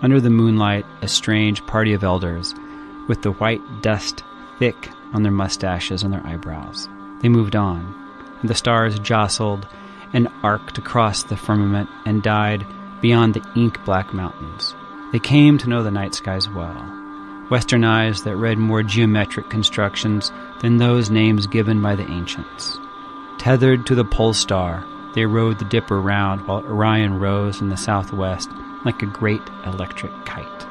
Under the moonlight, a strange party of elders, with the white dust thick on their mustaches and their eyebrows. They moved on, and the stars jostled and arced across the firmament and died beyond the ink-black mountains. They came to know the night skies well, Western eyes that read more geometric constructions than those names given by the ancients. Tethered to the pole star, they rode the dipper round while Orion rose in the southwest like a great electric kite.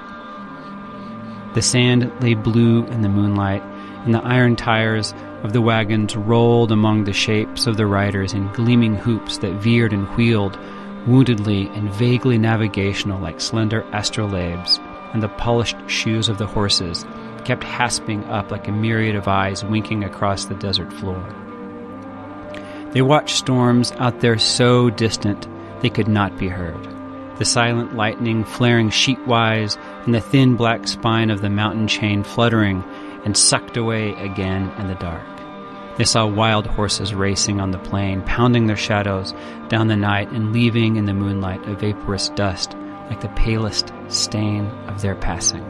The sand lay blue in the moonlight, and the iron tires of the wagons rolled among the shapes of the riders in gleaming hoops that veered and wheeled, woundedly and vaguely navigational like slender astrolabes, and the polished shoes of the horses kept hasping up like a myriad of eyes winking across the desert floor. They watched storms out there so distant they could not be heard. The silent lightning flaring sheetwise, and the thin black spine of the mountain chain fluttering and sucked away again in the dark. They saw wild horses racing on the plain, pounding their shadows down the night and leaving in the moonlight a vaporous dust like the palest stain of their passing.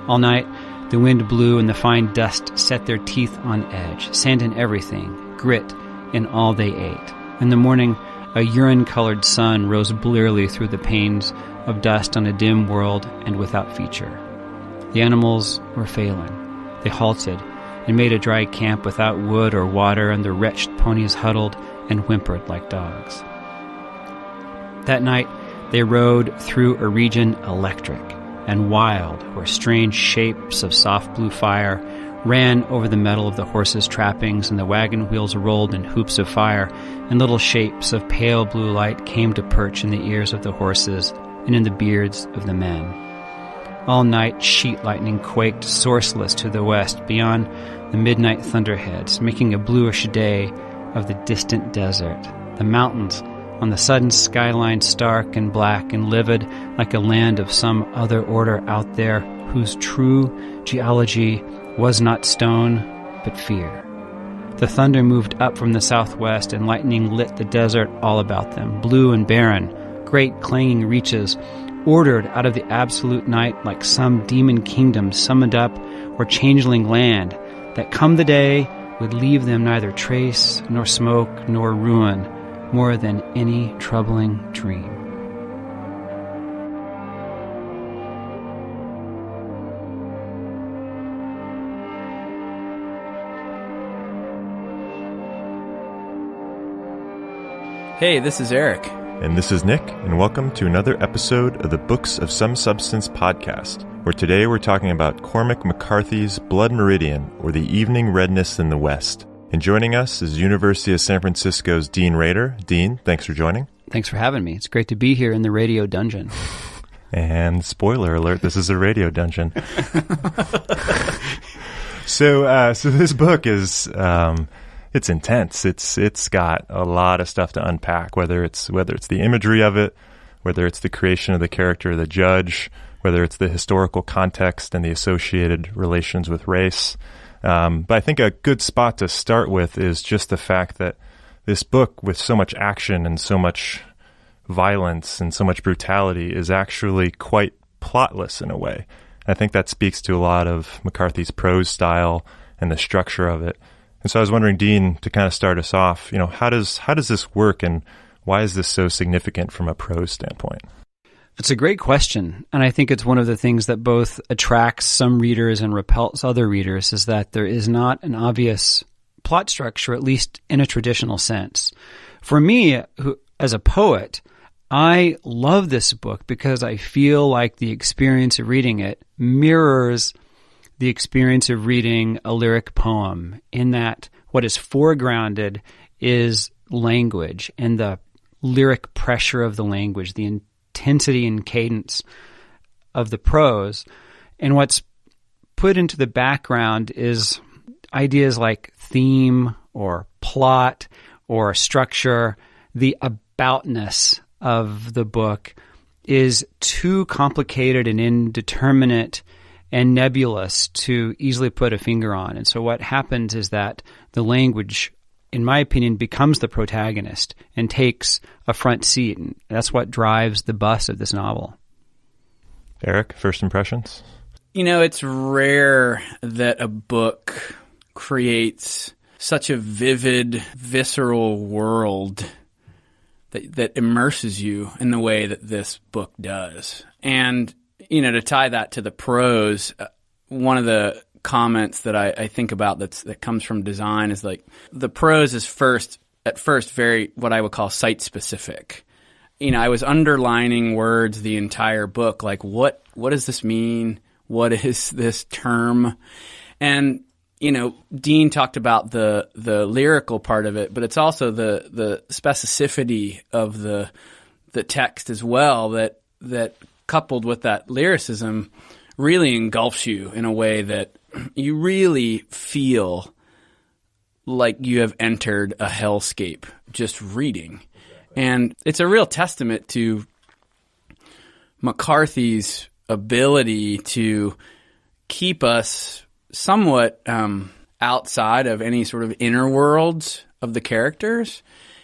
All night, the wind blew and the fine dust set their teeth on edge, sand in everything, grit in all they ate. In the morning, a urine-colored sun rose blearily through the panes of dust on a dim world and without feature. The animals were failing. They halted and made a dry camp without wood or water, and the wretched ponies huddled and whimpered like dogs. That night, they rode through a region electric and wild, where strange shapes of soft blue fire ran over the metal of the horses' trappings, and the wagon wheels rolled in hoops of fire, and little shapes of pale blue light came to perch in the ears of the horses and in the beards of the men. All night sheet lightning quaked sourceless to the west beyond the midnight thunderheads, making a bluish day of the distant desert. The mountains on the sudden skyline stark and black and livid like a land of some other order out there whose true geology was not stone, but fear. The thunder moved up from the southwest, and lightning lit the desert all about them, blue and barren, great clanging reaches, ordered out of the absolute night like some demon kingdom summoned up, or changeling land, that come the day would leave them neither trace, nor smoke, nor ruin, more than any troubling dream. Hey, this is Eric. And this is Nick, and welcome to another episode of the Books of Some Substance podcast, where today we're talking about Cormac McCarthy's Blood Meridian, or the Evening Redness in the West. And joining us is University of San Francisco's Dean Rader. Dean, thanks for joining. Thanks for having me. It's great to be here in the radio dungeon. And spoiler alert, this is a radio dungeon. So this book is... it's intense. It's got a lot of stuff to unpack, whether it's the imagery of it, whether it's the creation of the character of the judge, whether it's the historical context and the associated relations with race. But I think a good spot to start with is just the fact that this book, with so much action and so much violence and so much brutality, is actually quite plotless in a way. I think that speaks to a lot of McCarthy's prose style and the structure of it. And so I was wondering, Dean, to kind of start us off, how does this work, and why is this so significant from a prose standpoint? It's a great question, and I think it's one of the things that both attracts some readers and repels other readers, is that there is not an obvious plot structure, at least in a traditional sense. For me, as a poet, I love this book because I feel like the experience of reading it mirrors the experience of reading a lyric poem, in that what is foregrounded is language and the lyric pressure of the language, the intensity and cadence of the prose. And what's put into the background is ideas like theme or plot or structure. The aboutness of the book is too complicated and indeterminate and nebulous to easily put a finger on. And so what happens is that the language, in my opinion, becomes the protagonist and takes a front seat. And that's what drives the bus of this novel. Eric, first impressions? It's rare that a book creates such a vivid, visceral world that immerses you in the way that this book does. And, to tie that to the prose, one of the comments that I think about that comes from design is like the prose is at first very what I would call site-specific. I was underlining words the entire book, like what does this mean? What is this term? And Dean talked about the lyrical part of it, but it's also the specificity of the text as well that coupled with that lyricism really engulfs you in a way that you really feel like you have entered a hellscape just reading. And it's a real testament to McCarthy's ability to keep us somewhat outside of any sort of inner worlds of the characters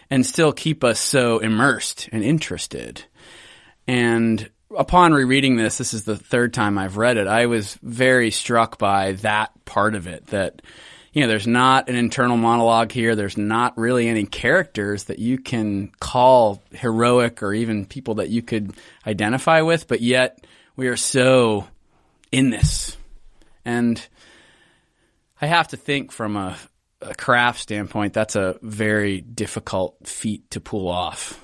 and still keep us so immersed and interested. And upon rereading this is the third time I've read it, I was very struck by that part of it, that there's not an internal monologue here. There's not really any characters that you can call heroic or even people that you could identify with, but yet we are so in this. And I have to think from a craft standpoint, that's a very difficult feat to pull off.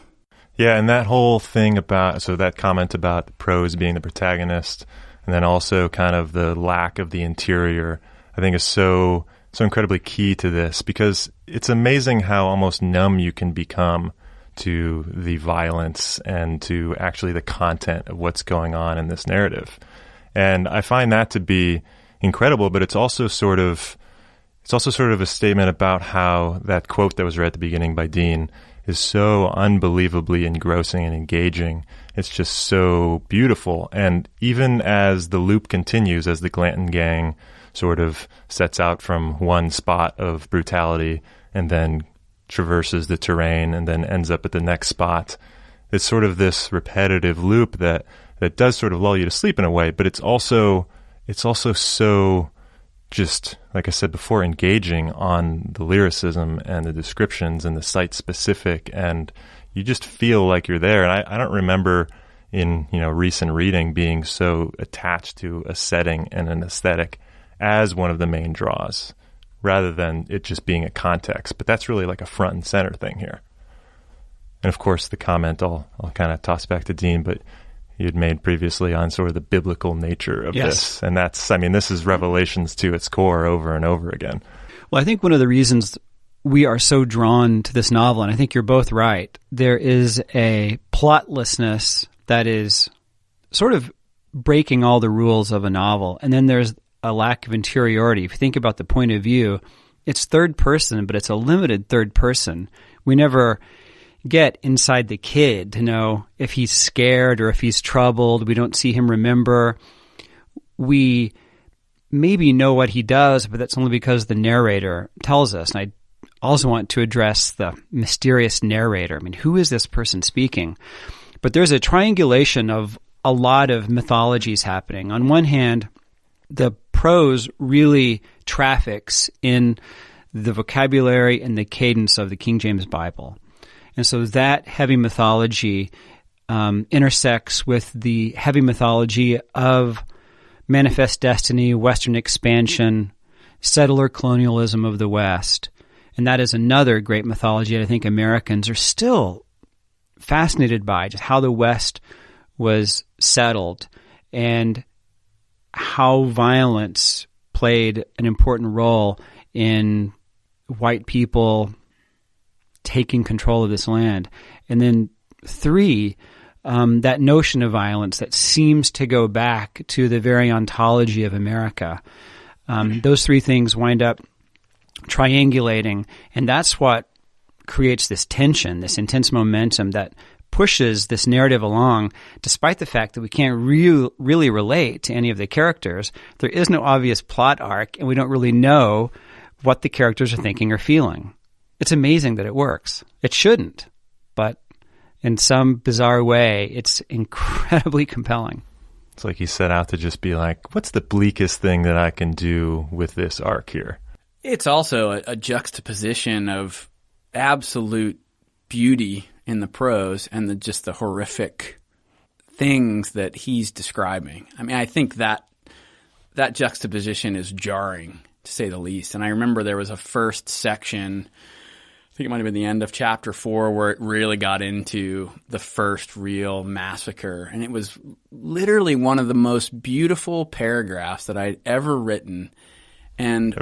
Yeah, and that whole thing that comment about the prose being the protagonist, and then also kind of the lack of the interior, I think is so incredibly key to this, because it's amazing how almost numb you can become to the violence and to actually the content of what's going on in this narrative. And I find that to be incredible, but it's also sort of a statement about how that quote that was read at the beginning by Dean is so unbelievably engrossing and engaging. It's just so beautiful. And even as the loop continues, as the Glanton gang sort of sets out from one spot of brutality and then traverses the terrain and then ends up at the next spot, it's sort of this repetitive loop that does sort of lull you to sleep in a way, but it's also so, just like I said before, engaging on the lyricism and the descriptions and the site specific, and you just feel like you're there. And I don't remember in recent reading being so attached to a setting and an aesthetic as one of the main draws, rather than it just being a context. But that's really like a front and center thing here. And of course, the comment I'll kind of toss back to Dean, but you had made previously on sort of the biblical nature of this. And this is Revelations to its core over and over again. Well, I think one of the reasons we are so drawn to this novel, and I think you're both right, there is a plotlessness that is sort of breaking all the rules of a novel. And then there's a lack of interiority. If you think about the point of view, it's third person, but it's a limited third person. We never get inside the kid to know if he's scared or if he's troubled. We don't see him remember. We maybe know what he does, but that's only because the narrator tells us. And I also want to address the mysterious narrator. I mean, who is this person speaking? But there's a triangulation of a lot of mythologies happening. On one hand, the prose really traffics in the vocabulary and the cadence of the King James Bible. And so that heavy mythology intersects with the heavy mythology of manifest destiny, Western expansion, settler colonialism of the West. And that is another great mythology that I think Americans are still fascinated by, just how the West was settled and how violence played an important role in white people taking control of this land. And then 3, that notion of violence that seems to go back to the very ontology of America. Those 3 things wind up triangulating, and that's what creates this tension, this intense momentum that pushes this narrative along, despite the fact that we can't really relate to any of the characters. There is no obvious plot arc, and we don't really know what the characters are thinking or feeling. It's amazing that it works. It shouldn't, but in some bizarre way, it's incredibly compelling. It's like he set out to just be like, what's the bleakest thing that I can do with this arc here? It's also a juxtaposition of absolute beauty in the prose and just the horrific things that he's describing. I mean, I think that juxtaposition is jarring, to say the least. And I remember there was a first section, I think it might have been the end of chapter 4, where it really got into the first real massacre. And it was literally one of the most beautiful paragraphs that I'd ever written. And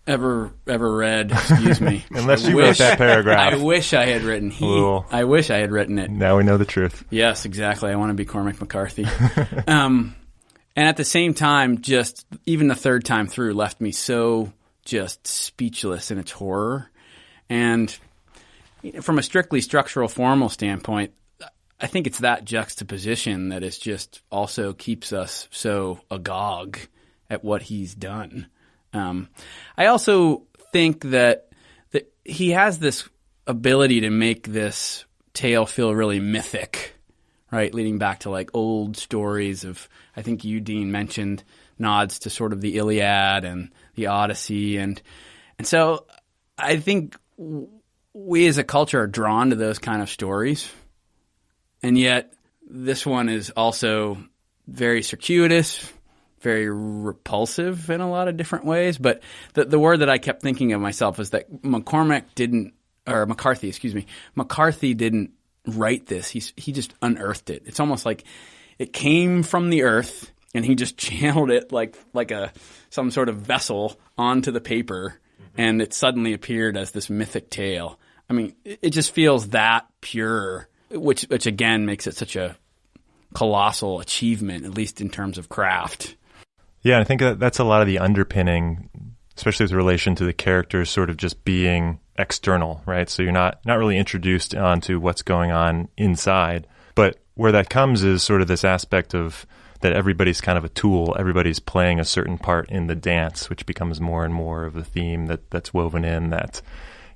Ever read, excuse me. Unless you wrote that paragraph. I wish I had written I wish I had written it. Now we know the truth. Yes, exactly. I want to be Cormac McCarthy. And at the same time, just even the third time through left me so just speechless in its horror. And from a strictly structural formal standpoint, I think it's that juxtaposition that is just also keeps us so agog at what he's done. I also think that he has this ability to make this tale feel really mythic, right? Leading back to like old stories of, I think you, Dean, mentioned nods to sort of the Iliad and the Odyssey. And so I think we as a culture are drawn to those kind of stories. And yet this one is also very circuitous, very repulsive in a lot of different ways. But the word that I kept thinking of myself is that McCarthy didn't write this. He just unearthed it. It's almost like it came from the earth and he just channeled it like some sort of vessel onto the paper, and it suddenly appeared as this mythic tale. I mean, it just feels that pure, which again makes it such a colossal achievement, at least in terms of craft. Yeah, I think that's a lot of the underpinning, especially with relation to the characters sort of just being external, right? So you're not really introduced onto what's going on inside. But where that comes is sort of this aspect of that everybody's kind of a tool, everybody's playing a certain part in the dance, which becomes more and more of a theme that's woven in, that,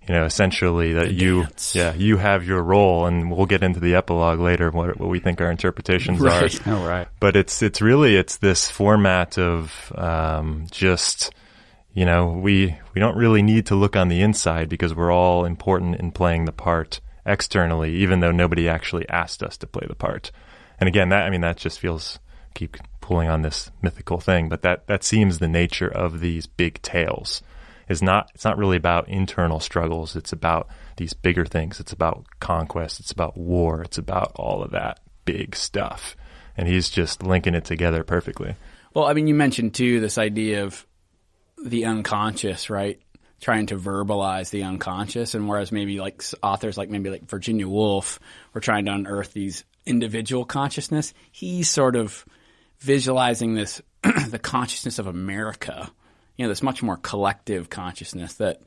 you know, essentially that you have your role, and we'll get into the epilogue later, what we think our interpretations are. Oh, right. But it's this format of just, you know, we don't really need to look on the inside because we're all important in playing the part externally, even though nobody actually asked us to play the part. And again, that just feels, keep pulling on this mythical thing, but that seems the nature of these big tales. It's not really about internal struggles. It's about these bigger things. It's about conquest. It's about war. It's about all of that big stuff. And he's just linking it together perfectly. Well, I mean, you mentioned too this idea of the unconscious, right? Trying to verbalize the unconscious, and whereas maybe like authors like Virginia Woolf were trying to unearth these individual consciousness, he's sort of visualizing this the consciousness of America, you know, this much more collective consciousness that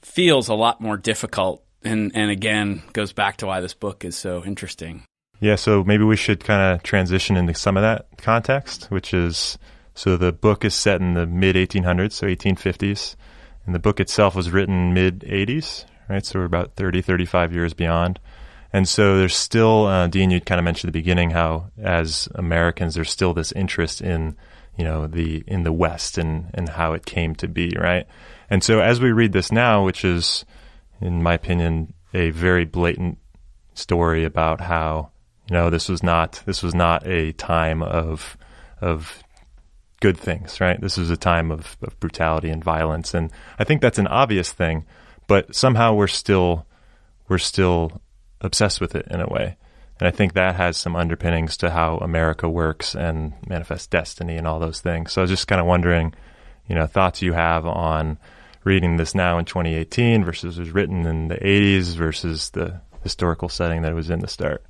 feels a lot more difficult, and again goes back to why this book is so interesting. Yeah, so maybe we should kind of transition into some of that context, which is, so the book is set in the mid-1800s, so 1850s, and the book itself was written mid-80s, right? So we're about 30, 35 years beyond. And so there's still, Dean, you kind of mentioned at the beginning how, as Americans, there's still this interest in, you know, in the West and how it came to be, right? And so as we read this now, which is, in my opinion, a very blatant story about how, you know, this was not a time of good things, right? This was a time of brutality and violence, and I think that's an obvious thing, but somehow we're still obsessed with it in a way. And I think that has some underpinnings to how America works and manifests destiny and all those things. So I was just kind of wondering, you know, thoughts you have on reading this now in 2018 versus it was written in the 80s versus the historical setting that it was in to start.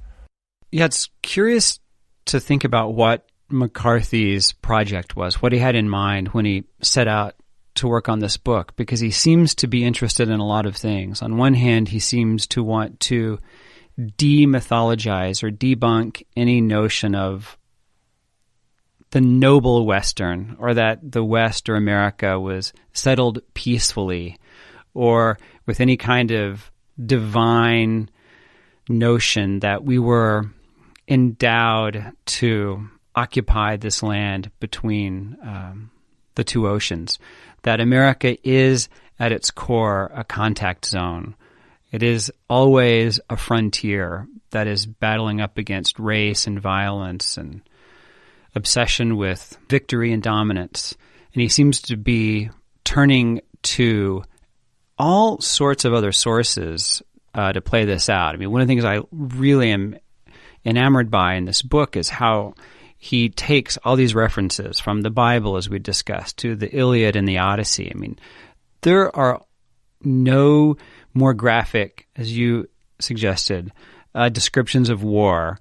Yeah, it's curious to think about what McCarthy's project was, what he had in mind when he set out to work on this book, because he seems to be interested in a lot of things. On one hand, he seems to want to demythologize or debunk any notion of the noble Western, or that the West or America was settled peacefully, or with any kind of divine notion that we were endowed to occupy this land between the two oceans, that America is at its core a contact zone. It is always a frontier that is battling up against race and violence and obsession with victory and dominance. And he seems to be turning to all sorts of other sources to play this out. I mean, one of the things I really am enamored by in this book is how he takes all these references from the Bible, as we discussed, to the Iliad and the Odyssey. I mean, there are no more graphic, as you suggested, descriptions of war,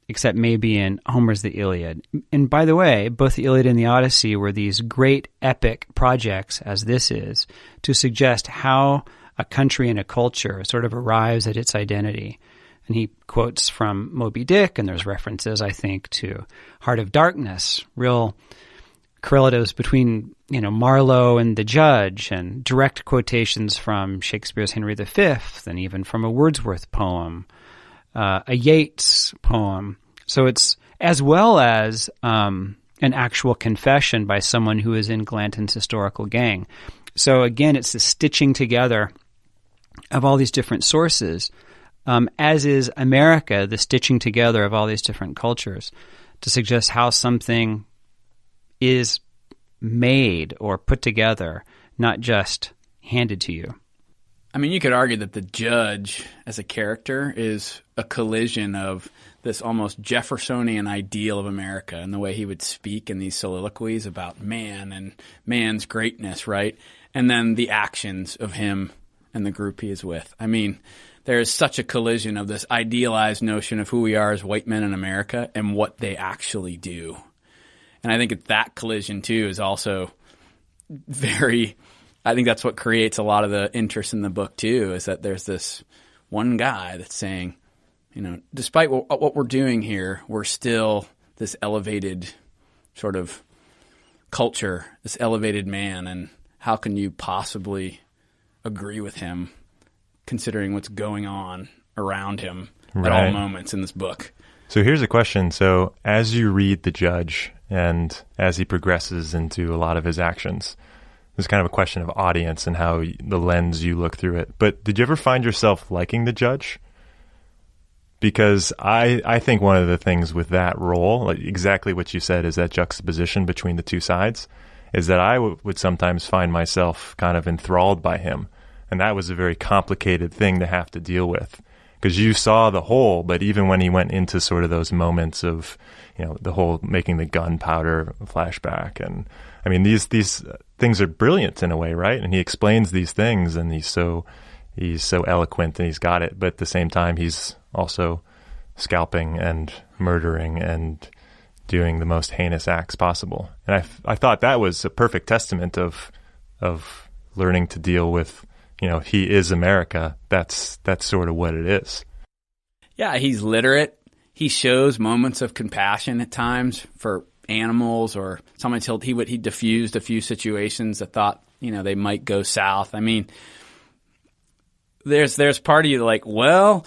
except maybe in Homer's The Iliad. And by the way, both the Iliad and the Odyssey were these great epic projects, as this is, to suggest how a country and a culture sort of arrives at its identity. And he quotes from Moby Dick, and there's references, I think, to Heart of Darkness, real correlatives between, Marlowe and the Judge, and direct quotations from Shakespeare's Henry V, and even from a Wordsworth poem, a Yeats poem. So it's as well as an actual confession by someone who is in Glanton's historical gang. So again, it's the stitching together of all these different sources, as is America, the stitching together of all these different cultures to suggest how something is made or put together, not just handed to you. I mean, you could argue that the Judge as a character is a collision of this almost Jeffersonian ideal of America and the way he would speak in these soliloquies about man and man's greatness, right? And then the actions of him and the group he is with. I mean, there is such a collision of this idealized notion of who we are as white men in America and what they actually do. And I think that collision, too, is also I think that's what creates a lot of the interest in the book, too, is that there's this one guy that's saying, despite what we're doing here, we're still this elevated sort of culture, this elevated man, and how can you possibly agree with him considering what's going on around him at all moments in this book? So here's a question. So as you read The Judge and as he progresses into a lot of his actions, there's kind of a question of audience and how the lens you look through it. But did you ever find yourself liking the Judge? Because I think one of the things with that role, like exactly what you said, is that juxtaposition between the two sides, is that I would sometimes find myself kind of enthralled by him. And that was a very complicated thing to have to deal with. Because you saw the whole, but even when he went into sort of those moments of, the whole making the gunpowder flashback, and I mean these things are brilliant in a way, right? And he explains these things, and he's so eloquent, and he's got it. But at the same time, he's also scalping and murdering and doing the most heinous acts possible. And I thought that was a perfect testament of learning to deal with. He is America. That's sort of what it is. Yeah, he's literate. He shows moments of compassion at times for animals, or sometimes he diffused a few situations that thought, they might go south. I mean, there's part of you like, well,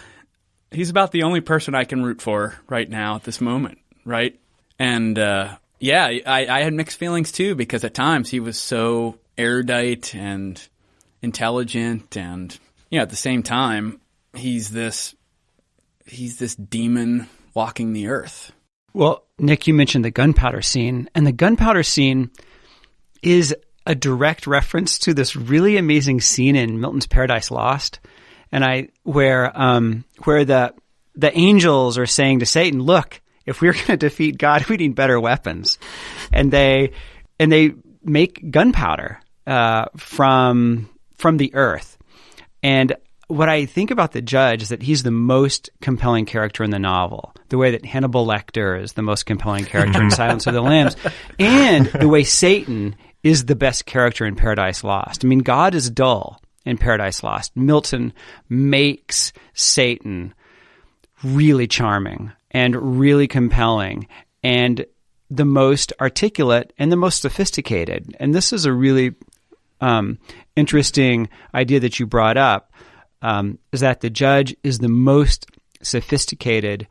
he's about the only person I can root for right now at this moment, right? And I had mixed feelings too, because at times he was so erudite and intelligent, and at the same time he's this demon walking the earth. Well, Nick, you mentioned the Gunpowder Scene, and the Gunpowder Scene is a direct reference to this really amazing scene in Milton's Paradise Lost, and where the angels are saying to Satan, "Look, if we're going to defeat God, we need better weapons," and they make gunpowder from the earth. And what I think about the Judge is that he's the most compelling character in the novel, the way that Hannibal Lecter is the most compelling character in Silence of the Lambs, and the way Satan is the best character in Paradise Lost. I mean, God is dull in Paradise Lost. Milton makes Satan really charming and really compelling and the most articulate and the most sophisticated. And this is a really interesting idea that you brought up, is that the Judge is the most sophisticated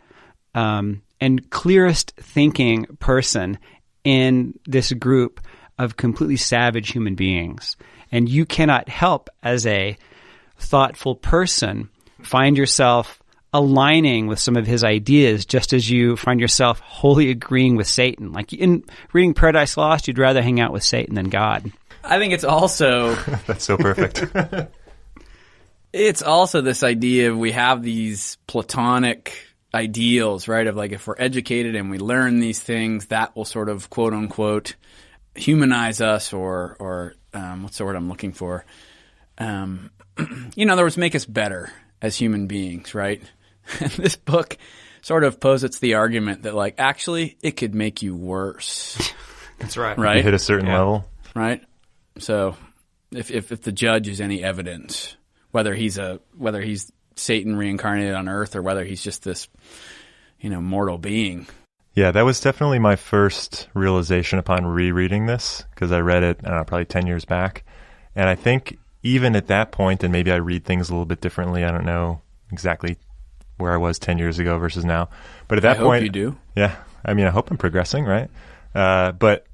and clearest thinking person in this group of completely savage human beings. And you cannot help, as a thoughtful person, find yourself aligning with some of his ideas, just as you find yourself wholly agreeing with Satan. Like in reading Paradise Lost, you'd rather hang out with Satan than God. I think it's also... That's so perfect. It's also this idea of we have these Platonic ideals, right? Of like, if we're educated and we learn these things, that will sort of, quote unquote, humanize us, or what's the word I'm looking for? In other words, make us better as human beings, right? And this book sort of posits the argument that, like, actually, it could make you worse. That's right. Right? You hit a certain level. Right? So if the judge is any evidence, whether he's Satan reincarnated on Earth or whether he's just this, mortal being. Yeah, that was definitely my first realization upon rereading this, because I read it, I don't know, probably 10 years back. And I think even at that point, and maybe I read things a little bit differently, I don't know exactly where I was 10 years ago versus now. But at that point... I hope you do. Yeah, I mean, I hope I'm progressing, right? But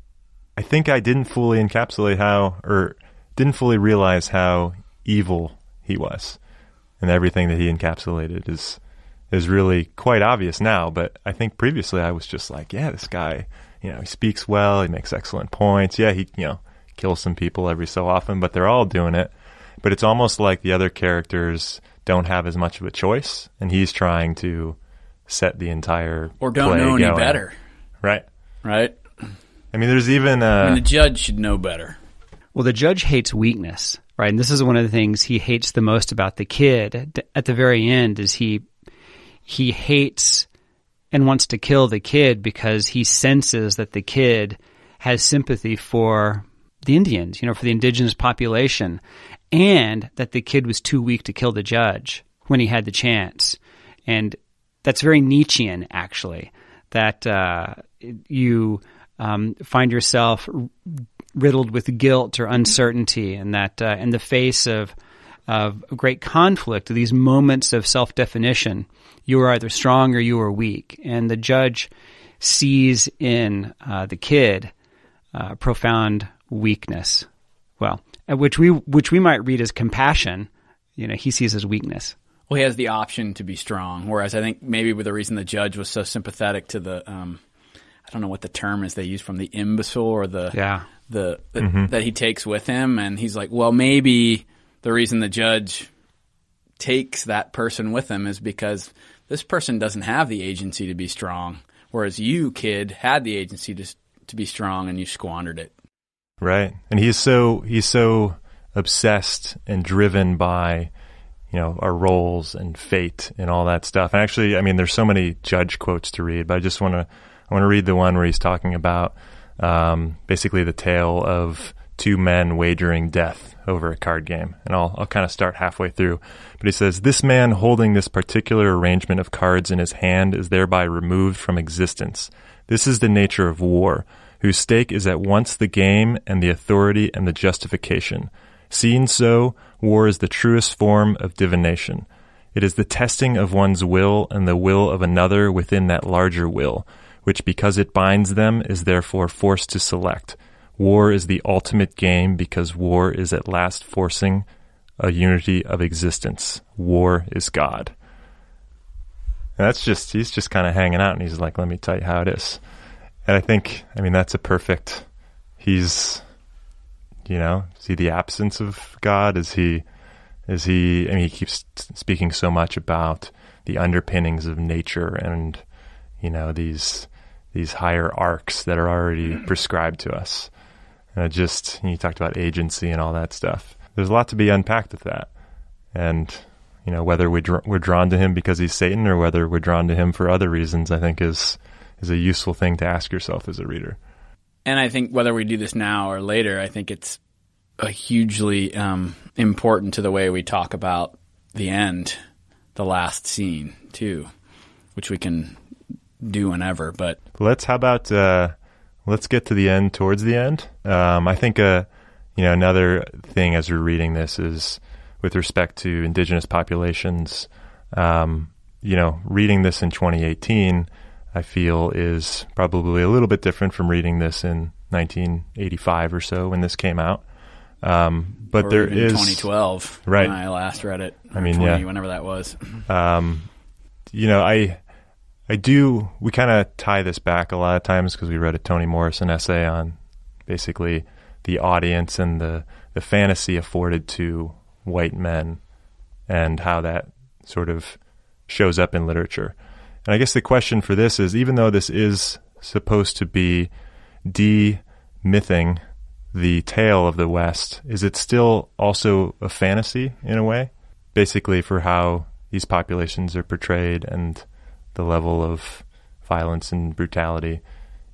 I think I didn't fully encapsulate didn't fully realize how evil he was. And everything that he encapsulated is really quite obvious now. But I think previously I was just like, yeah, this guy, he speaks well, he makes excellent points. Yeah, he, kills some people every so often, but they're all doing it. But it's almost like the other characters don't have as much of a choice, and he's trying to set the entire or don't play know any going. better. Right. I mean, there's even... the judge should know better. Well, the judge hates weakness, right? And this is one of the things he hates the most about the kid. At the very end, is he hates and wants to kill the kid because he senses that the kid has sympathy for the Indians, for the indigenous population, and that the kid was too weak to kill the judge when he had the chance. And that's very Nietzschean, actually, that you find yourself riddled with guilt or uncertainty, and that in the face of great conflict, these moments of self-definition, you are either strong or you are weak. And the judge sees in the kid profound weakness. Well, which we might read as compassion, he sees as weakness. Well, he has the option to be strong, whereas I think maybe with the reason the judge was so sympathetic to the, I don't know what the term is they use, from the imbecile or that he takes with him, and he's like, well, maybe the reason the judge takes that person with him is because this person doesn't have the agency to be strong, whereas you, kid, had the agency to be strong, and you squandered it. Right. And he's so obsessed and driven by, our roles and fate and all that stuff. And actually, I mean, there's so many judge quotes to read, but I want to read the one where he's talking about basically the tale of two men wagering death over a card game. And I'll kind of start halfway through. But he says, "This man holding this particular arrangement of cards in his hand is thereby removed from existence. This is the nature of war, whose stake is at once the game and the authority and the justification. Seen so, war is the truest form of divination. It is the testing of one's will and the will of another within that larger will, which because it binds them is therefore forced to select. War is the ultimate game because war is at last forcing a unity of existence. War is God." And he's just kind of hanging out, and he's like, let me tell you how it is. And I think, that's a perfect, is he the absence of God? He keeps speaking so much about the underpinnings of nature and, these higher arcs that are already prescribed to us. And you talked about agency and all that stuff. There's a lot to be unpacked with that. And, whether we're drawn to him because he's Satan or whether we're drawn to him for other reasons, I think is a useful thing to ask yourself as a reader. And I think whether we do this now or later, I think it's a hugely important to the way we talk about the end, the last scene too, which we can do whenever. But let's get to the end, towards the end. I think another thing as we're reading this is with respect to indigenous populations. reading this in 2018, I feel is probably a little bit different from reading this in 1985 or so when this came out. But or there even is 2012, right. when I last read it. I mean, 20, whenever that was. We kind of tie this back a lot of times because we read a Toni Morrison essay on basically the audience and the fantasy afforded to white men and how that sort of shows up in literature. And I guess the question for this is, even though this is supposed to be de-mything the tale of the West, is it still also a fantasy in a way? Basically for how these populations are portrayed and the level of violence and brutality.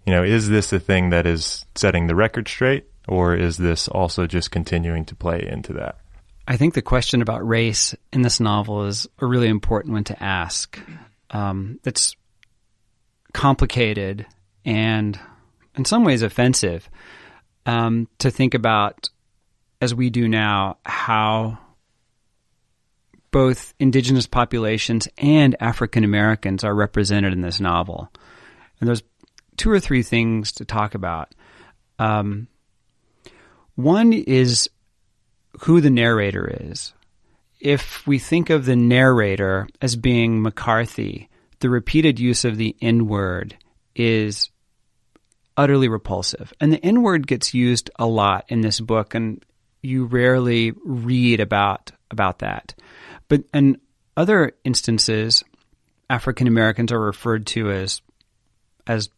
Is this a thing that is setting the record straight, or is this also just continuing to play into that? I think the question about race in this novel is a really important one to ask. It's complicated and in some ways offensive to think about, as we do now, how both indigenous populations and African Americans are represented in this novel. And there's 2 or 3 things to talk about. One is who the narrator is. If we think of the narrator as being McCarthy, the repeated use of the N-word is utterly repulsive. And the N-word gets used a lot in this book, and you rarely read about that. But in other instances, African Americans are referred to as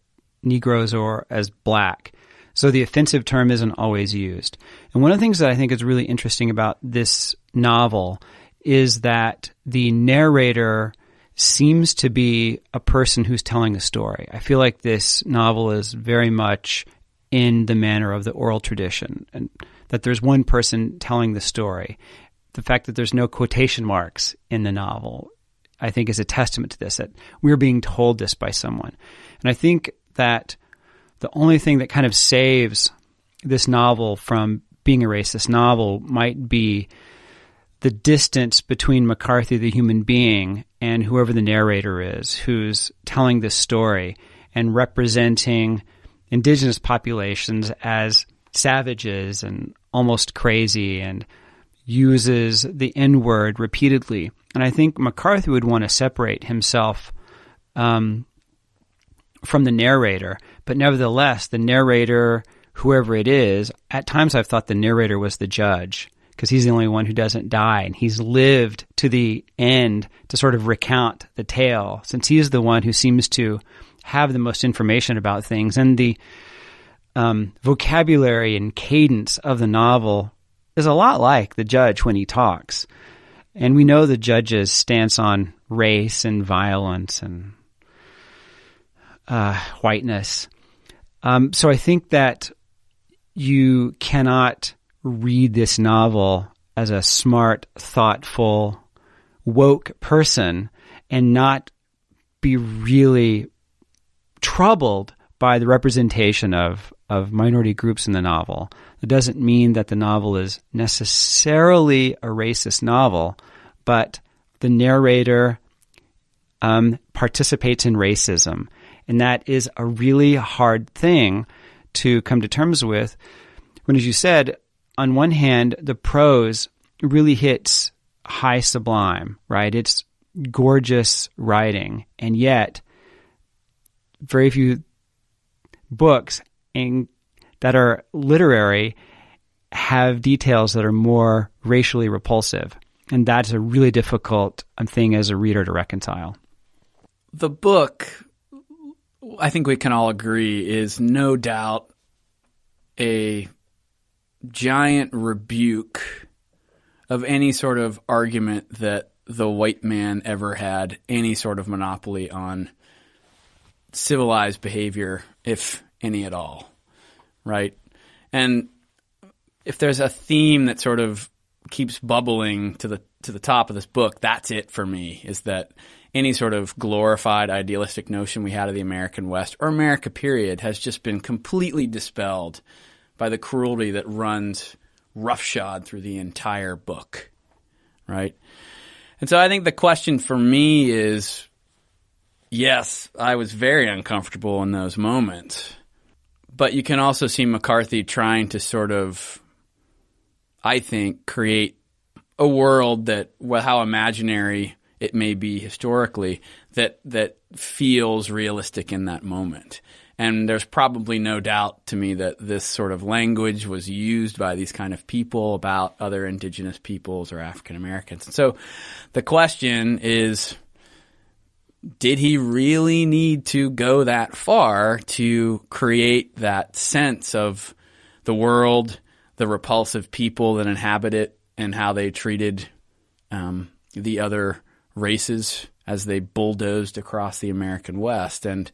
Negroes or as black. So the offensive term isn't always used. And one of the things that I think is really interesting about this novel is that the narrator seems to be a person who's telling a story. I feel like this novel is very much in the manner of the oral tradition, and that there's one person telling the story. The fact that there's no quotation marks in the novel, I think, is a testament to this, that we're being told this by someone. And I think that the only thing that kind of saves this novel from being a racist novel might be the distance between McCarthy, the human being, and whoever the narrator is, who's telling this story and representing indigenous populations as savages and almost crazy, and uses the N-word repeatedly. And I think McCarthy would want to separate himself from the narrator, but nevertheless, the narrator, whoever it is, at times I've thought the narrator was the judge, because he's the only one who doesn't die, and he's lived to the end to sort of recount the tale, since he's the one who seems to have the most information about things. And the vocabulary and cadence of the novel is a lot like the judge when he talks. And we know the judge's stance on race and violence and whiteness. So I think that you cannot read this novel as a smart, thoughtful, woke person and not be really troubled by the representation of minority groups in the novel. It doesn't mean that the novel is necessarily a racist novel, but the narrator participates in racism. And that is a really hard thing to come to terms with when, as you said, on one hand, the prose really hits high sublime, right? It's gorgeous writing, and yet very few books that are literary have details that are more racially repulsive. And that's a really difficult thing as a reader to reconcile. The book, I think we can all agree, is no doubt a giant rebuke of any sort of argument that the white man ever had any sort of monopoly on civilized behavior, if any at all, right? And if there's a theme that sort of keeps bubbling to the top of this book, that's it for me, is that any sort of glorified idealistic notion we had of the American West or America period has just been completely dispelled by the cruelty that runs roughshod through the entire book, right? And so I think the question for me is, yes, I was very uncomfortable in those moments. But you can also see McCarthy trying to sort of, I think, create a world that, well, how imaginary it may be historically, that feels realistic in that moment. And there's probably no doubt to me that this sort of language was used by these kind of people about other indigenous peoples or African Americans. And so the question is, did he really need to go that far to create that sense of the world, the repulsive people that inhabit it, and how they treated the other races as they bulldozed across the American West? And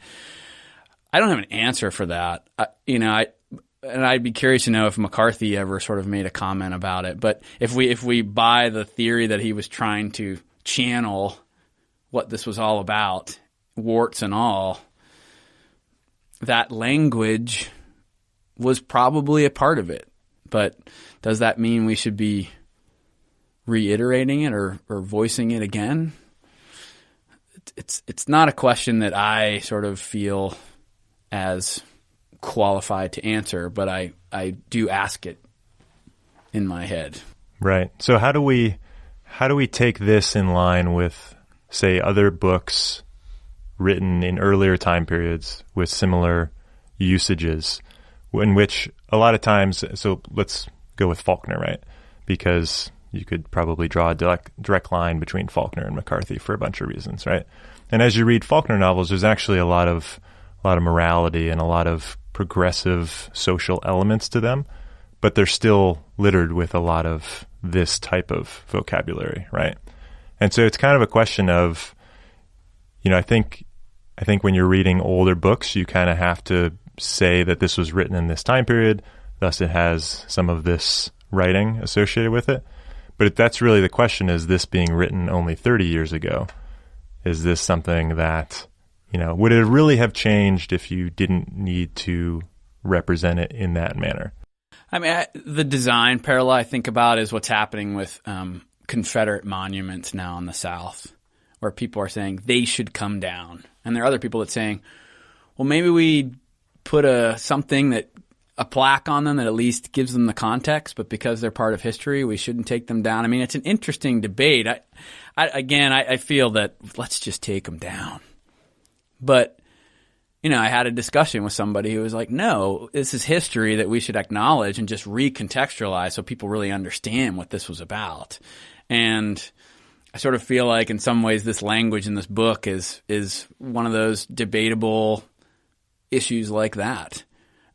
I don't have an answer for that. And I'd be curious to know if McCarthy ever sort of made a comment about it. But if we buy the theory that he was trying to channel what this was all about, warts and all, that language was probably a part of it. But does that mean we should be reiterating it or voicing it again? It's not a question that I sort of feel as qualified to answer, but I do ask it in my head. Right. So how do we take this in line with, say, other books written in earlier time periods with similar usages, in which a lot of times, so let's go with Faulkner, right? Because you could probably draw a direct line between Faulkner and McCarthy for a bunch of reasons, right? And as you read Faulkner novels, there's actually a lot of morality and a lot of progressive social elements to them, but they're still littered with a lot of this type of vocabulary, right? And so it's kind of a question of, I think when you're reading older books, you kind of have to say that this was written in this time period, thus it has some of this writing associated with it. But that's really the question, is this being written only 30 years ago? Is this something that, would it really have changed if you didn't need to represent it in that manner? I mean, the design parallel I think about is what's happening with Confederate monuments now in the South, where people are saying they should come down. And there are other people that saying, well, maybe we put a plaque on them that at least gives them the context, but because they're part of history, we shouldn't take them down. I mean, it's an interesting debate. I feel that let's just take them down. But, I had a discussion with somebody who was like, no, this is history that we should acknowledge and just recontextualize so people really understand what this was about. And I sort of feel like in some ways this language in this book is one of those debatable issues like that.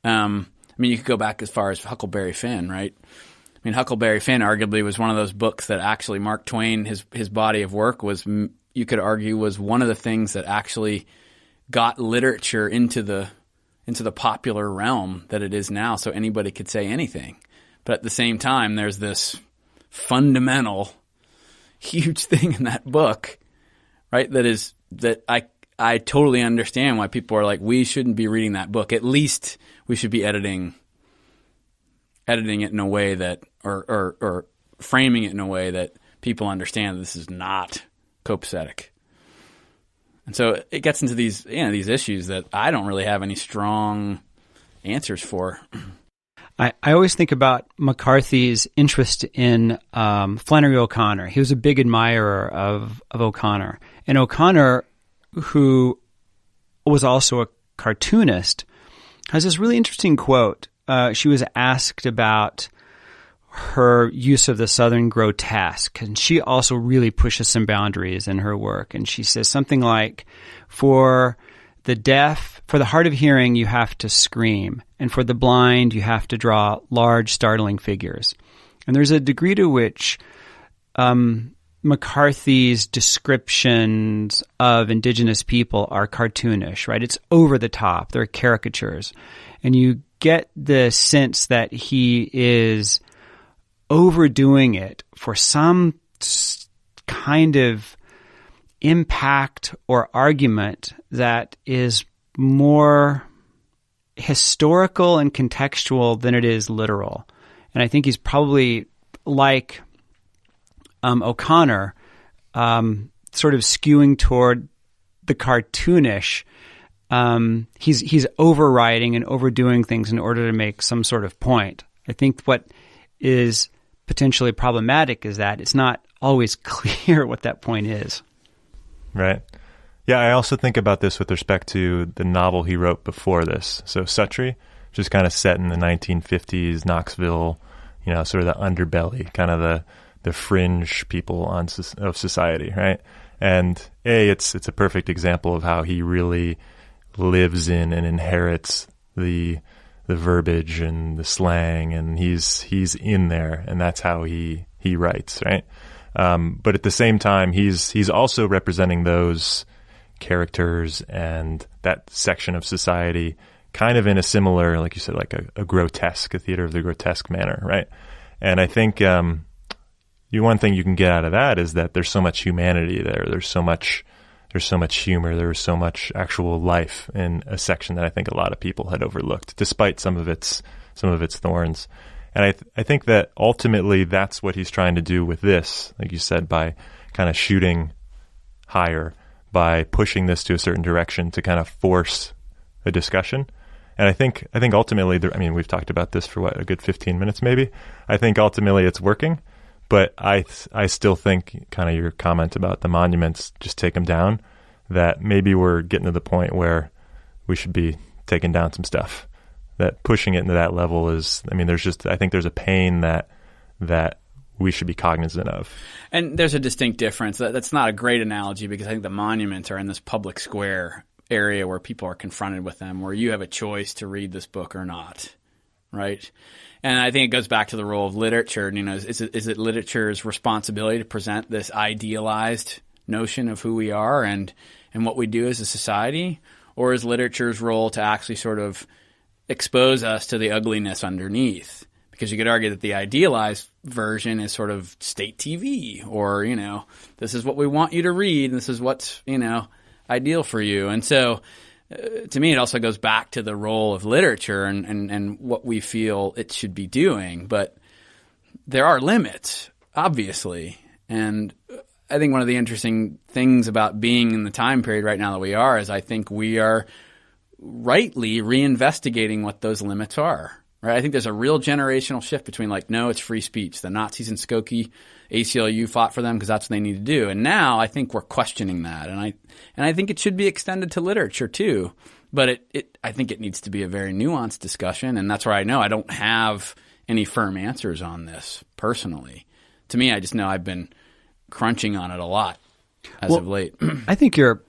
You could go back as far as Huckleberry Finn, right? I mean, Huckleberry Finn arguably was one of those books that actually Mark Twain, his body of work was, you could argue, was one of the things that actually got literature into the popular realm that it is now, so anybody could say anything. But at the same time, there's this fundamental, huge thing in that book, right? That I totally understand why people are like, we shouldn't be reading that book. At least we should be editing it in a way that, or framing it in a way that people understand that this is not copacetic. And so it gets into these issues that I don't really have any strong answers for. I always think about McCarthy's interest in Flannery O'Connor. He was a big admirer of O'Connor. And O'Connor, who was also a cartoonist, has this really interesting quote. She was asked about her use of the Southern grotesque, and she also really pushes some boundaries in her work. And she says something like, for the hard of hearing, you have to scream, and for the blind, you have to draw large, startling figures. And there's a degree to which McCarthy's descriptions of indigenous people are cartoonish, right? It's over the top. They're caricatures. And you get the sense that he is overdoing it for some kind of impact or argument that is more historical and contextual than it is literal. And I think he's probably, like O'Connor, sort of skewing toward the cartoonish. He's overriding and overdoing things in order to make some sort of point. I think what is potentially problematic is that it's not always clear what that point is. Right. Yeah, I also think about this with respect to the novel he wrote before this. So Suttree, which is kind of set in the 1950s, Knoxville, sort of the underbelly, kind of the fringe people of society, right? And it's a perfect example of how he really lives in and inherits the verbiage and the slang, and he's in there, and that's how he writes, right? But at the same time, he's also representing those characters and that section of society kind of in a similar, like you said, like a grotesque, a theater of the grotesque manner, right? And I think one thing you can get out of that is that there's so much humanity there. There's so much humor. There's so much actual life in a section that I think a lot of people had overlooked, despite some of its thorns. And I think that ultimately that's what he's trying to do with this, like you said, by kind of shooting higher, by pushing this to a certain direction to kind of force a discussion. And I think ultimately, we've talked about this for a good 15 minutes maybe. I think ultimately it's working, but I still think kind of your comment about the monuments, just take them down, that maybe we're getting to the point where we should be taking down some stuff. That pushing it into that level is, I think there's a pain that we should be cognizant of. And there's a distinct difference. That's not a great analogy because I think the monuments are in this public square area where people are confronted with them, where you have a choice to read this book or not, right? And I think it goes back to the role of literature. Is it literature's responsibility to present this idealized notion of who we are and what we do as a society, or is literature's role to actually sort of expose us to the ugliness underneath? Because you could argue that the idealized version is sort of state TV, or, this is what we want you to read, and this is what's, ideal for you. And so, to me, it also goes back to the role of literature and what we feel it should be doing. But there are limits, obviously. And I think one of the interesting things about being in the time period right now that we are is I think we are rightly reinvestigating what those limits are. Right? I think there's a real generational shift between no, it's free speech. The Nazis in Skokie, ACLU fought for them because that's what they need to do. And now I think we're questioning that. And I think it should be extended to literature too. But I think it needs to be a very nuanced discussion. And that's where I know I don't have any firm answers on this personally. To me, I just know I've been crunching on it a lot as of late. I think your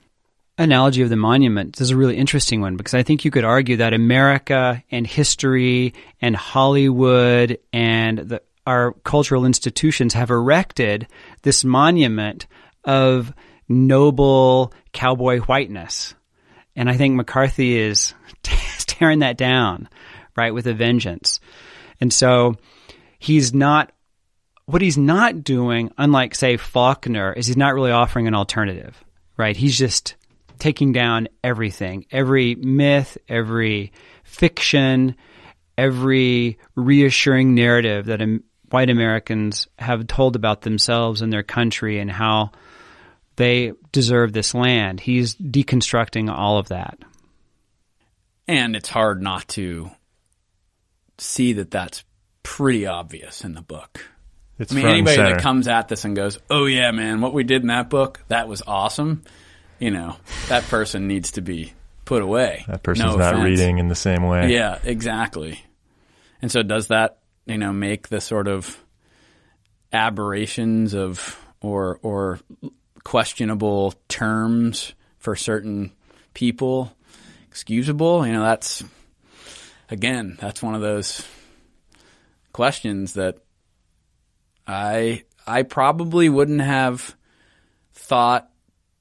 analogy of the monument is a really interesting one, because I think you could argue that America and history and Hollywood and our cultural institutions have erected this monument of noble cowboy whiteness. And I think McCarthy is tearing that down, right, with a vengeance. And so what he's not doing, unlike, say, Faulkner, is he's not really offering an alternative, right? He's just taking down everything, every myth, every fiction, every reassuring narrative that white Americans have told about themselves and their country and how they deserve this land. He's deconstructing all of that. And it's hard not to see that that's pretty obvious in the book. Anybody that comes at this and goes, oh yeah, man, what we did in that book, that was awesome. That person needs to be put away. That person's not reading in the same way. Yeah, exactly. And so does that, make the sort of aberrations of or questionable terms for certain people excusable? That's one of those questions that I probably wouldn't have thought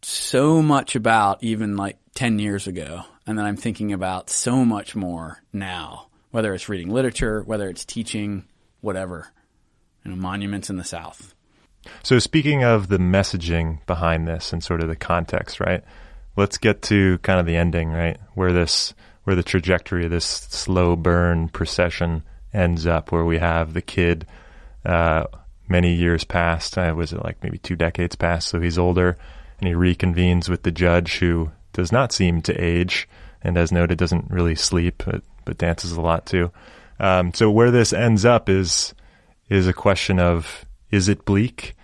so much about even 10 years ago. And then I'm thinking about so much more now, whether it's reading literature, whether it's teaching, whatever, monuments in the South. So speaking of the messaging behind this and sort of the context, right? Let's get to kind of the ending, right? Where the trajectory of this slow burn procession ends up, where we have the kid, many years passed. Was it like maybe 2 decades passed? So he's older, and he reconvenes with the judge, who does not seem to age, and as noted, doesn't really sleep, but dances a lot too. So where this ends up is a question of, is it bleak?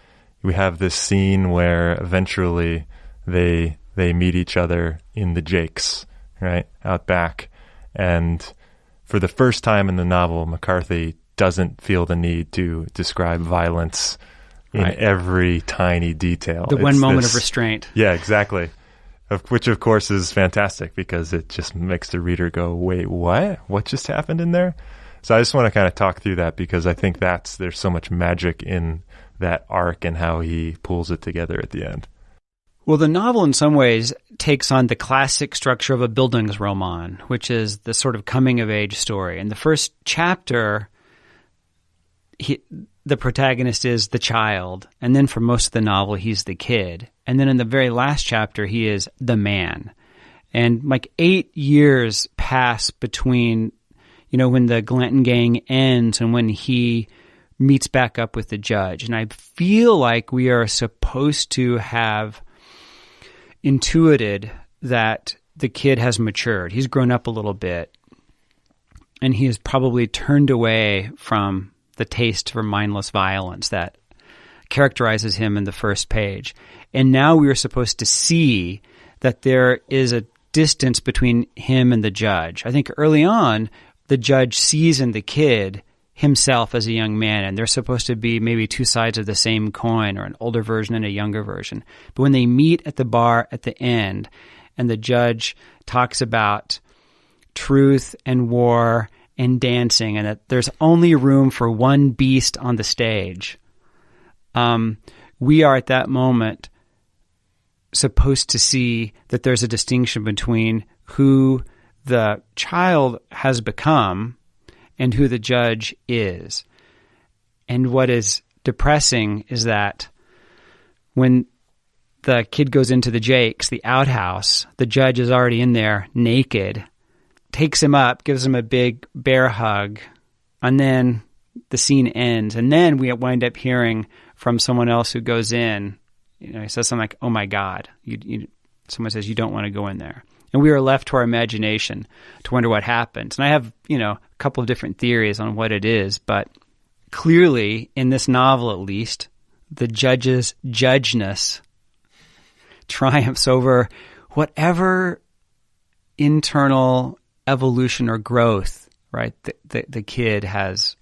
We have this scene where eventually they meet each other in the Jakes, right, out back. And for the first time in the novel, McCarthy doesn't feel the need to describe violence in every tiny detail. The one moment of restraint. Yeah, exactly. Which, of course, is fantastic because it just makes the reader go, wait, what? What just happened in there? So I just want to kind of talk through that because I think there's so much magic in that arc and how he pulls it together at the end. Well, the novel in some ways takes on the classic structure of a Bildungsroman, which is the sort of coming-of-age story. In the first chapter, the protagonist is the child, and then for most of the novel, he's the kid. And then in the very last chapter, he is the man. And like 8 years pass between, when the Glanton gang ends and when he meets back up with the judge. And I feel like we are supposed to have intuited that the kid has matured. He's grown up a little bit, and he has probably turned away from the taste for mindless violence that characterizes him in the first page. And now we are supposed to see that there is a distance between him and the judge. I think early on, the judge sees in the kid himself as a young man, and they're supposed to be maybe two sides of the same coin, or an older version and a younger version. But when they meet at the bar at the end, and the judge talks about truth and war and dancing, and that there's only room for one beast on the stage, we are at that moment supposed to see that there's a distinction between who the child has become and who the judge is. And what is depressing is that when the kid goes into the Jakes, the outhouse, the judge is already in there naked, takes him up, gives him a big bear hug, and then the scene ends. And then we wind up hearing from someone else who goes in, he says something like, "Oh my God," someone says, "You don't want to go in there." And we are left to our imagination to wonder what happens. And I have, a couple of different theories on what it is, but clearly, in this novel at least, the judge's judgeness triumphs over whatever internal evolution or growth, right, the kid has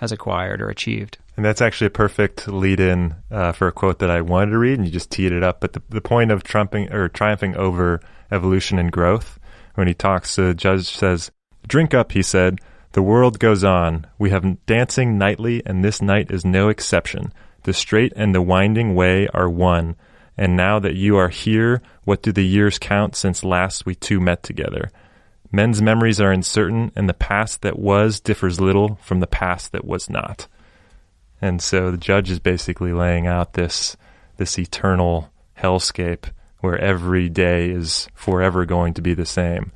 acquired or achieved. And that's actually a perfect lead-in for a quote that I wanted to read, and you just teed it up. But the point of triumphing over evolution and growth, when he talks, the judge says, "Drink up," he said. "The world goes on. We have dancing nightly, and this night is no exception. The straight and the winding way are one. And now that you are here, what do the years count since last we two met together? Men's memories are uncertain, and the past that was differs little from the past that was not." And so the judge is basically laying out this eternal hellscape where every day is forever going to be the same,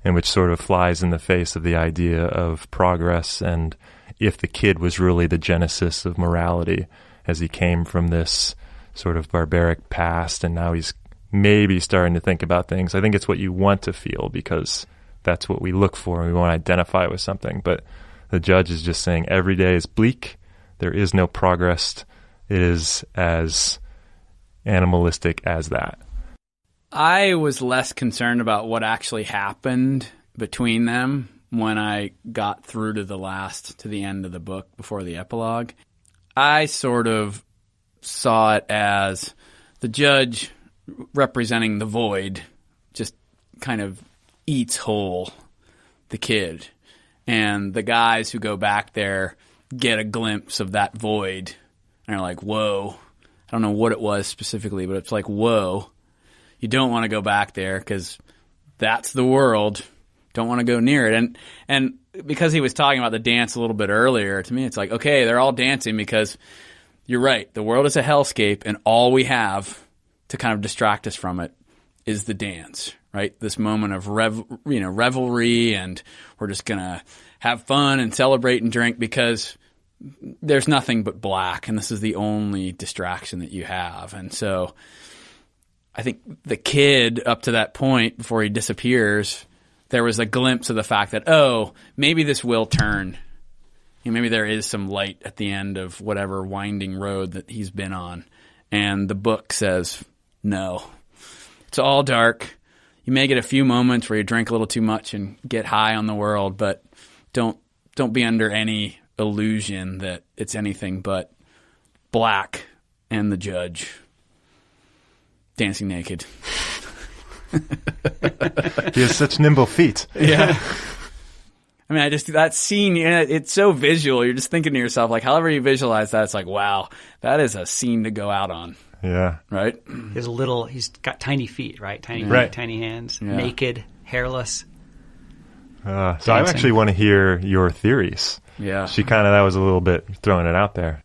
and which sort of flies in the face of the idea of progress, and if the kid was really the genesis of morality, as he came from this sort of barbaric past, and now he's maybe starting to think about things. I think it's what you want to feel, because that's what we look for, and we want to identify with something. But the judge is just saying every day is bleak. There is no progress. It is as animalistic as that. I was less concerned about what actually happened between them when I got through to the end of the book before the epilogue. I sort of saw it as the judge representing the void just kind of eats whole the kid. And the guys who go back there get a glimpse of that void and are like, whoa. I don't know what it was specifically, but it's like, whoa. You don't want to go back there because that's the world. Don't want to go near it. And because he was talking about the dance a little bit earlier, to me it's like, okay, they're all dancing because you're right. The world is a hellscape, and all we have to kind of distract us from it is the dance, right? This moment of revelry, and we're just going to have fun and celebrate and drink because there's nothing but black, and this is the only distraction that you have. And so I think the kid, up to that point, before he disappears, there was a glimpse of the fact that, oh, maybe this will turn. Maybe there is some light at the end of whatever winding road that he's been on. And the book says, no. It's all dark. You may get a few moments where you drink a little too much and get high on the world, but don't be under any illusion that it's anything but black and the judge dancing naked. He has such nimble feet. Yeah. I mean, that scene, it's so visual. You're just thinking to yourself, like, however you visualize that, it's like, wow, that is a scene to go out on. Yeah. Right? He's got tiny feet, right? Tiny feet, right. Tiny hands, yeah. naked, hairless. So I actually want to hear your theories. Yeah. That was a little bit throwing it out there.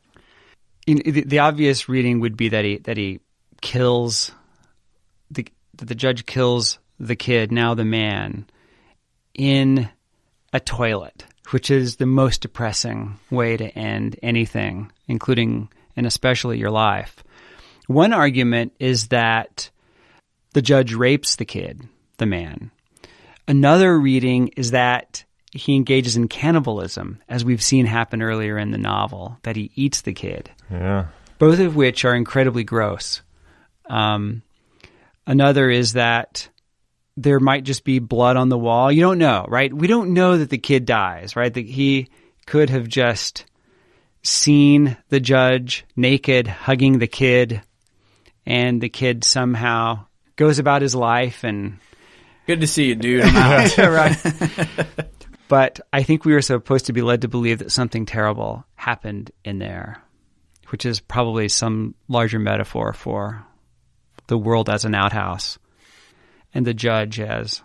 The obvious reading would be that he kills the judge kills the kid, now the man, in a toilet, which is the most depressing way to end anything, including and especially your life. One argument is that the judge rapes the kid, the man. Another reading is that he engages in cannibalism, as we've seen happen earlier in the novel, that he eats the kid. Yeah. Both of which are incredibly gross. Another is that there might just be blood on the wall. You don't know, right? We don't know that the kid dies, right? That he could have just seen the judge naked hugging the kid, and the kid somehow goes about his life and... Good to see you, dude. I'm out. Right. But I think we were supposed to be led to believe that something terrible happened in there, which is probably some larger metaphor for the world as an outhouse and the judge as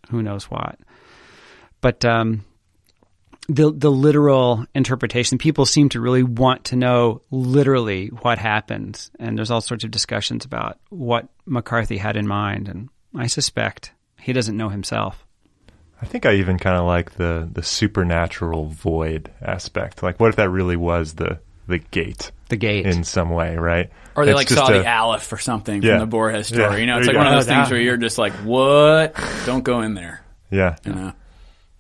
who knows what. But the literal interpretation, people seem to really want to know literally what happens. And there's all sorts of discussions about what McCarthy had in mind. And I suspect he doesn't know himself. I think I even kind of like the supernatural void aspect. Like, what if that really was the gate? The gate. In some way, right? Or they saw the Aleph or something from the Borges story. Yeah. It's like one of those things where you're just like, what? Don't go in there. Yeah.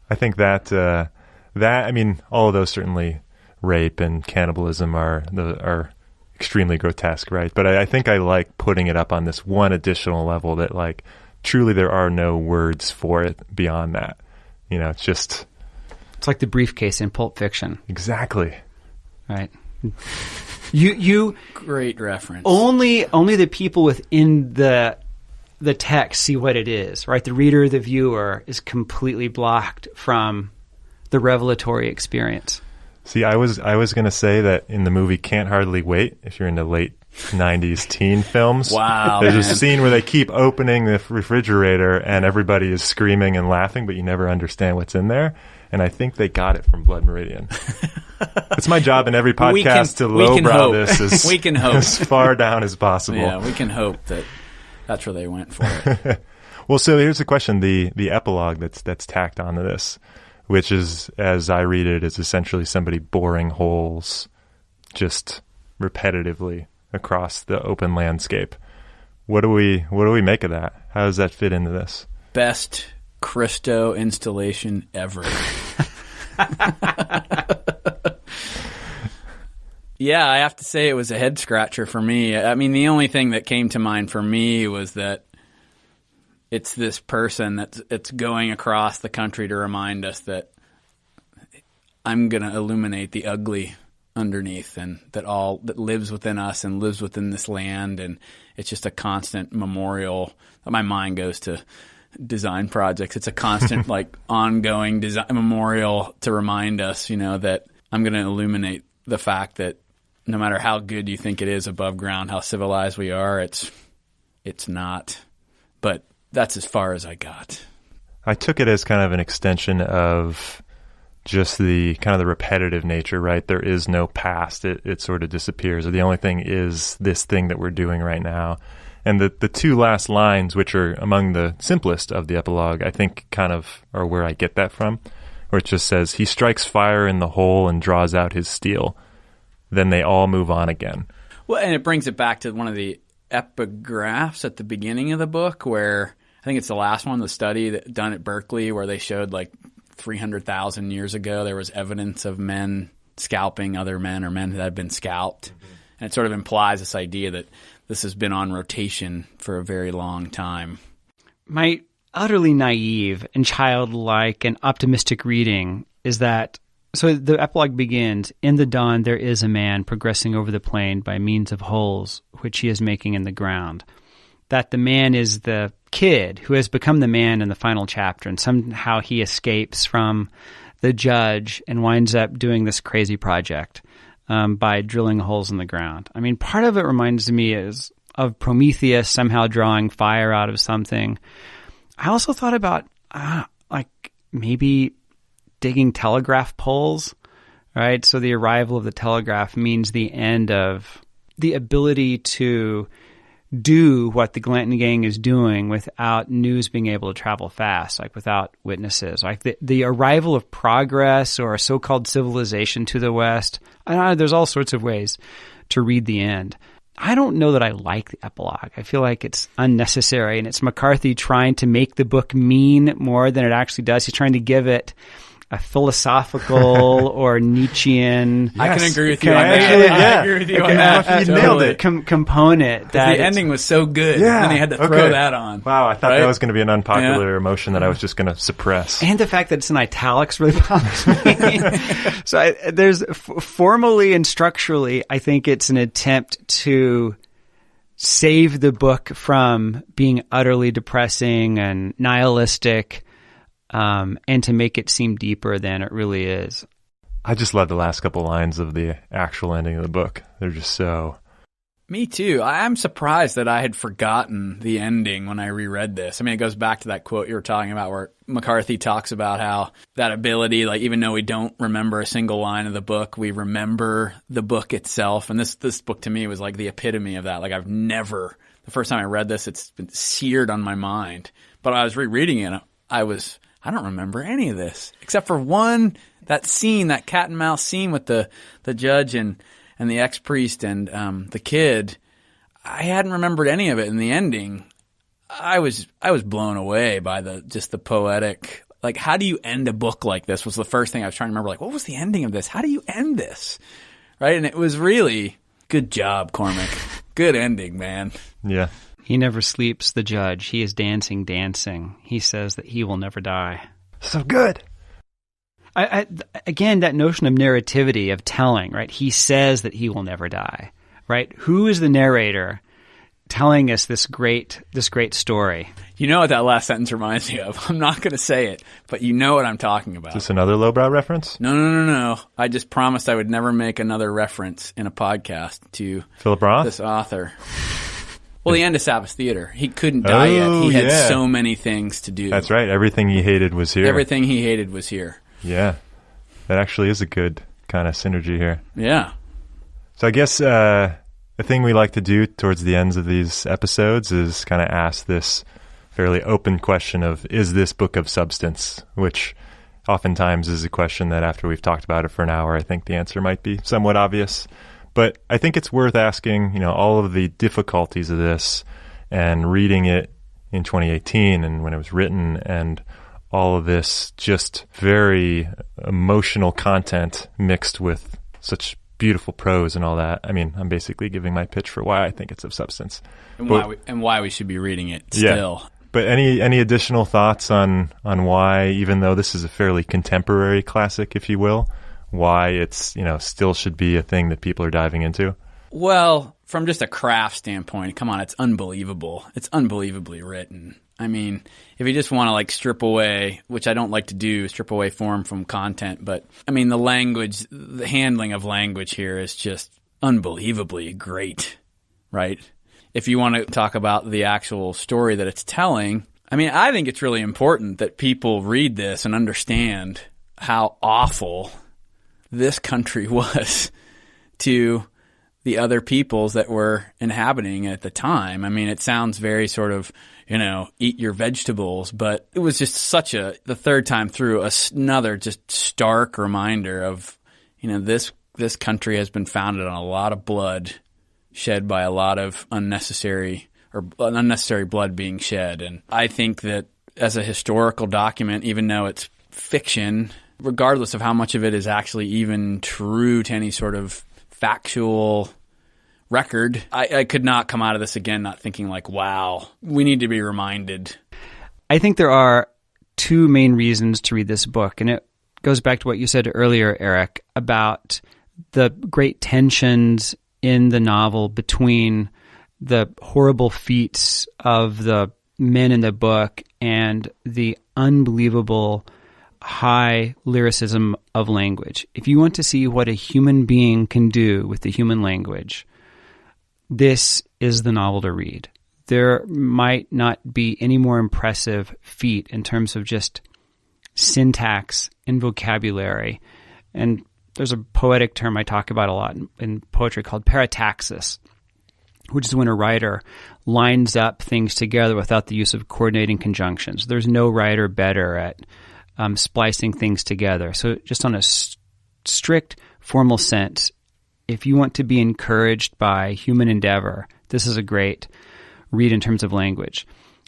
I think that I mean, all of those certainly, rape and cannibalism are extremely grotesque, right? But I think I like putting it up on this one additional level that, like, truly there are no words for it beyond that. It's just... It's like the briefcase in Pulp Fiction. Exactly. Right. You great reference. Only the people within the text see what it is, right? The reader, the viewer, is completely blocked from the revelatory experience. See, I was going to say that in the movie Can't Hardly Wait, if you're into late 90s teen films, there's a scene where they keep opening the refrigerator and everybody is screaming and laughing, but you never understand what's in there. And I think they got it from Blood Meridian. It's my job in every podcast to lowbrow this we can hope. as far down as possible. Yeah, we can hope that that's where they went for it. Well, so here's the question: the epilogue that's tacked onto this, which is, as I read it, is essentially somebody boring holes just repetitively across the open landscape. What do we make of that? How does that fit into this? Best Christo installation ever. Yeah, I have to say it was a head scratcher for me. I mean, the only thing that came to mind for me was that it's this person that's going across the country to remind us that I'm going to illuminate the ugly underneath, and that all that lives within us and lives within this land, and it's just a constant memorial. My mind goes to design projects. It's a constant, like, ongoing design memorial to remind us, that I'm going to illuminate the fact that no matter how good you think it is above ground, how civilized we are, it's not. But that's as far as I got. I took it as kind of an extension of just the kind of the repetitive nature, right? There is no past. It sort of disappears. The only thing is this thing that we're doing right now. And the two last lines, which are among the simplest of the epilogue, I think kind of are where I get that from, where it just says, he strikes fire in the hole and draws out his steel. Then they all move on again. Well, and it brings it back to one of the epigraphs at the beginning of the book where I think it's the last one, the study that done at Berkeley where they showed like 300,000 years ago there was evidence of men scalping other men or men that had been scalped. Mm-hmm. And it sort of implies this idea that this has been on rotation for a very long time. My utterly naive and childlike and optimistic reading is that, so the epilogue begins, in the dawn there is a man progressing over the plain by means of holes which he is making in the ground. That the man is the kid who has become the man in the final chapter, and somehow he escapes from the judge and winds up doing this crazy project by drilling holes in the ground. I mean, part of it reminds me of Prometheus somehow drawing fire out of something. I also thought about like maybe digging telegraph poles, right? So the arrival of the telegraph means the end of the ability to do what the Glanton gang is doing without news being able to travel fast, like without witnesses. Like the arrival of progress or a so-called civilization to the West. There's all sorts of ways to read the end. I don't know that I like the epilogue. I feel like it's unnecessary, and it's McCarthy trying to make the book mean more than it actually does. He's trying to give it a philosophical or Nietzschean. Yes. I can agree with you. I agree with you on that. You nailed it. Component. That the ending was so good. Yeah. And they had to throw that on. Wow, I thought that was going to be an unpopular emotion that I was just going to suppress. And the fact that it's in italics really bothers me. So there's formally and structurally, I think it's an attempt to save the book from being utterly depressing and nihilistic, and to make it seem deeper than it really is. I just love the last couple lines of the actual ending of the book. They're just so... Me too. I'm surprised that I had forgotten the ending when I reread this. I mean, it goes back to that quote you were talking about where McCarthy talks about how that ability, like even though we don't remember a single line of the book, we remember the book itself. And this book to me was like the epitome of that. Like the first time I read this, it's been seared on my mind. But I was rereading it, I don't remember any of this except for that scene, that cat and mouse scene with the judge and the ex-priest and the kid. I hadn't remembered any of it. In the ending, I was blown away by the poetic, like, how do you end a book like this was the first thing I was trying to remember. Like, what was the ending of this? How do you end this? Right? And it was really good job, Cormac. Good ending, man. Yeah. He never sleeps, the judge. He is dancing. He says that he will never die. So good. Again, that notion of narrativity, of telling, right? He says that he will never die, right? Who is the narrator telling us this great story? You know what that last sentence reminds me of? I'm not going to say it, but you know what I'm talking about. Is this another lowbrow reference? No. I just promised I would never make another reference in a podcast to Philip Roth? This author. Well, the end of Sabbath Theater. He couldn't die yet. He had so many things to do. That's right. Everything he hated was here. Everything he hated was here. Yeah. That actually is a good kind of synergy here. Yeah. So I guess the thing we like to do towards the ends of these episodes is kind of ask this fairly open question of, is this book of substance? Which oftentimes is a question that after we've talked about it for an hour, I think the answer might be somewhat obvious. But I think it's worth asking, all of the difficulties of this and reading it in 2018 and when it was written and all of this just very emotional content mixed with such beautiful prose and all that. I mean, I'm basically giving my pitch for why I think it's of substance. And why we should be reading it still. Yeah. But any additional thoughts on why, even though this is a fairly contemporary classic, if you will, why it's, still should be a thing that people are diving into? Well, from just a craft standpoint, come on, it's unbelievable. It's unbelievably written. I mean, if you just want to strip away, which I don't like to do, strip away form from content, but I mean, the handling of language here is just unbelievably great, right? If you want to talk about the actual story that it's telling, I mean, I think it's really important that people read this and understand how awful this country was to the other peoples that were inhabiting at the time. I mean, it sounds very sort of, eat your vegetables, but it was just the third time through, another just stark reminder of, this country has been founded on a lot of blood shed by a lot of unnecessary blood being shed. And I think that as a historical document, even though it's fiction, regardless of how much of it is actually even true to any sort of factual record, I could not come out of this again not thinking like, wow, we need to be reminded. I think there are two main reasons to read this book, and it goes back to what you said earlier, Eric, about the great tensions in the novel between the horrible feats of the men in the book and the unbelievable high lyricism of language. If you want to see what a human being can do with the human language, this is the novel to read. There might not be any more impressive feat in terms of just syntax and vocabulary. And there's a poetic term I talk about a lot in poetry called parataxis, which is when a writer lines up things together without the use of coordinating conjunctions. There's no writer better at splicing things together. So just on a strict formal sense, if you want to be encouraged by human endeavor, this is a great read in terms of language.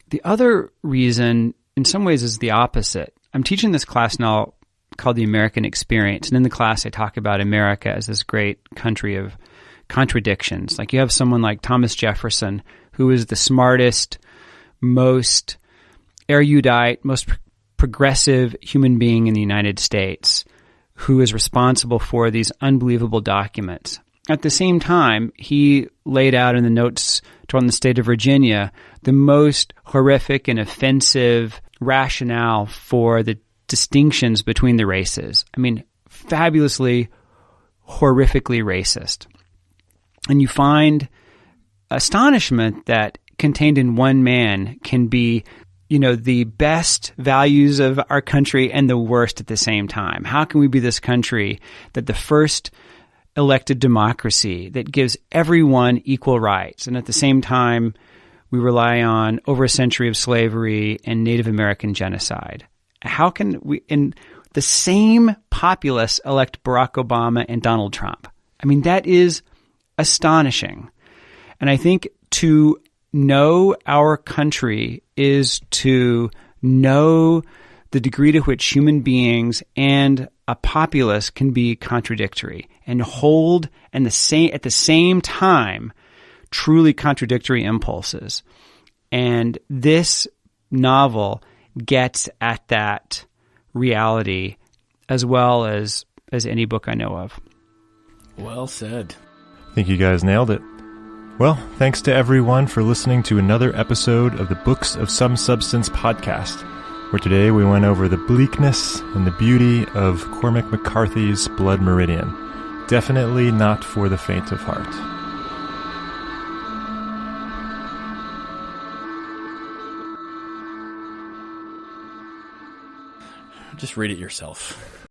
The other reason, in some ways, is the opposite. I'm teaching this class now called The American Experience, and in the class I talk about America as this great country of contradictions. Like you have someone like Thomas Jefferson, who is the smartest, most erudite, most progressive human being in the United States, who is responsible for these unbelievable documents. At the same time, he laid out in the notes on the state of Virginia the most horrific and offensive rationale for the distinctions between the races. I mean, fabulously, horrifically racist. And you find astonishment that contained in one man can be the best values of our country and the worst at the same time. How can we be this country that the first elected democracy that gives everyone equal rights, and at the same time we rely on over a century of slavery and Native American genocide? How can we, in the same populace, elect Barack Obama and Donald Trump? I mean, that is astonishing. And I think to know our country is to know the degree to which human beings and a populace can be contradictory and hold at the same time truly contradictory impulses. And this novel gets at that reality as well as any book I know of. Well said. I think you guys nailed it. Well, thanks to everyone for listening to another episode of the Books of Some Substance podcast, where today we went over the bleakness and the beauty of Cormac McCarthy's Blood Meridian. Definitely not for the faint of heart. Just read it yourself.